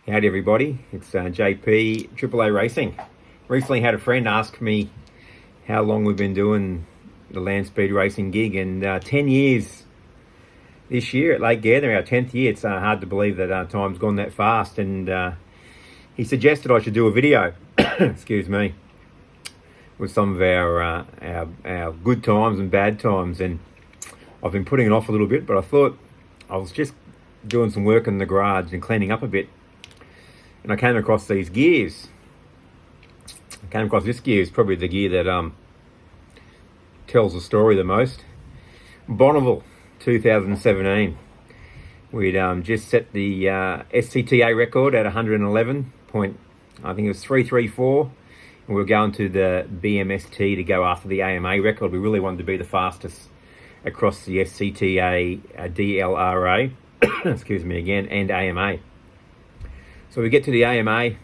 Howdy everybody, it's JP AAA Racing. Recently had a friend ask me how long we've been doing the land speed racing gig, and 10 years this year at Lake Gather, our 10th year. It's hard to believe that time's gone that fast, and he suggested I should do a video, excuse me, with some of our good times and bad times, and I've been putting it off a little bit, but I thought I was just doing some work in the garage and cleaning up a bit, and I came across these gears. I came across this gear. Is probably the gear that tells the story the most. Bonneville 2017. We'd just set the SCTA record at 111 point, I think it was 334, and we were going to the BMST to go after the AMA record. We really wanted to be the fastest across the SCTA, DLRA, excuse me again, and AMA. So we get to the AMA.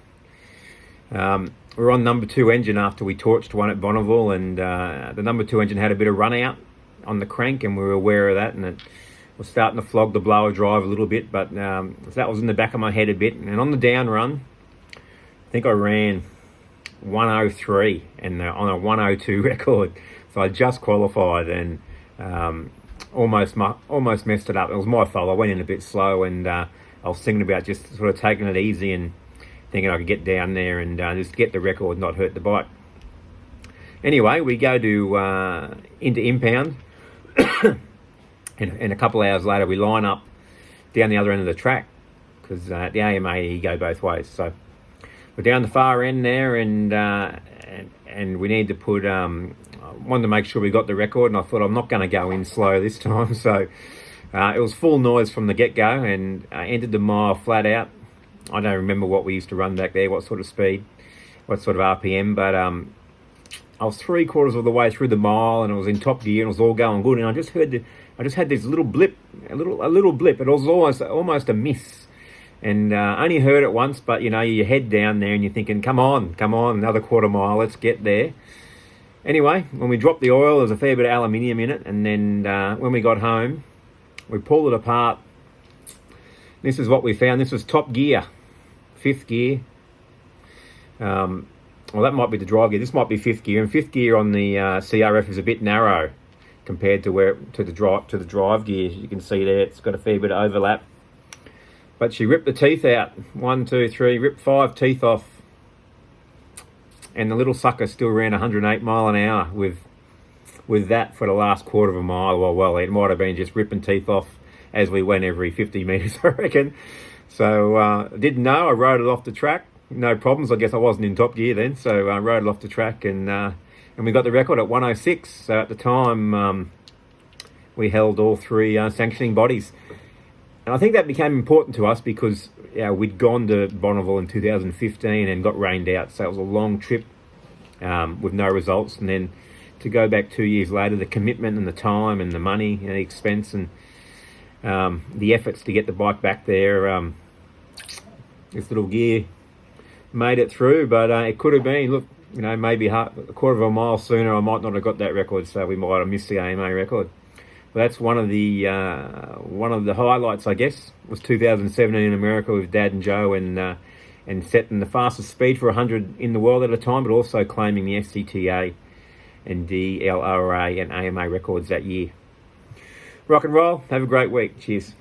We're on number 2 engine after we torched one at Bonneville, and the number 2 engine had a bit of run out on the crank, and we were aware of that, and it was starting to flog the blower drive a little bit, but that was in the back of my head a bit. And on the down run, I think I ran 103 and on a 102 record. So I just qualified and almost messed it up. It was my fault. I went in a bit slow, and I was thinking about just sort of taking it easy and thinking I could get down there and just get the record, not hurt the bike. Anyway, we go to into impound, and a couple of hours later we line up down the other end of the track, because the AMA, you go both ways. So we're down the far end there, and we need to put. I wanted to make sure we got the record, and I thought I'm not going to go in slow this time. So it was full noise from the get-go, and entered the mile flat out. I don't remember what we used to run back there, what sort of speed, what sort of RPM, but I was 3/4 of the way through the mile, and it was in top gear, and it was all going good. And I just had this little blip, a little blip. It was almost a miss, and I only heard it once. But you know, your head down there, and you're thinking, come on, another quarter mile, let's get there. Anyway, when we dropped the oil, there was a fair bit of aluminium in it, and then when we got home, we pulled it apart. This is what we found. This was top gear, 5th gear. Well, that might be the drive gear. This might be 5th gear, and 5th gear on the CRF is a bit narrow compared to the drive gear. You can see there, it's got a fair bit of overlap. But she ripped the teeth out. 1, 2, 3, ripped 5 teeth off, and the little sucker still ran 108 mile an hour with that for the last quarter of a mile. Well, it might have been just ripping teeth off as we went every 50 metres, I reckon. So didn't know. I rode it off the track. No problems. I guess I wasn't in top gear then, so I rode it off the track, and we got the record at 106. So at the time, we held all 3 sanctioning bodies, and I think that became important to us because we'd gone to Bonneville in 2015 and got rained out, so it was a long trip with no results. And then to go back 2 years later, the commitment and the time and the money and the expense and the efforts to get the bike back there, this little gear made it through, but it could have been, look, you know, maybe a quarter of a mile sooner I might not have got that record, so we might have missed the AMA record. But that's one of the highlights, I guess, was 2017 in America with Dad and Joe, and setting the fastest speed for 100 in the world at a time, but also claiming the SCTA and DLRA and AMA records that year. Rock and roll. Have a great week. Cheers.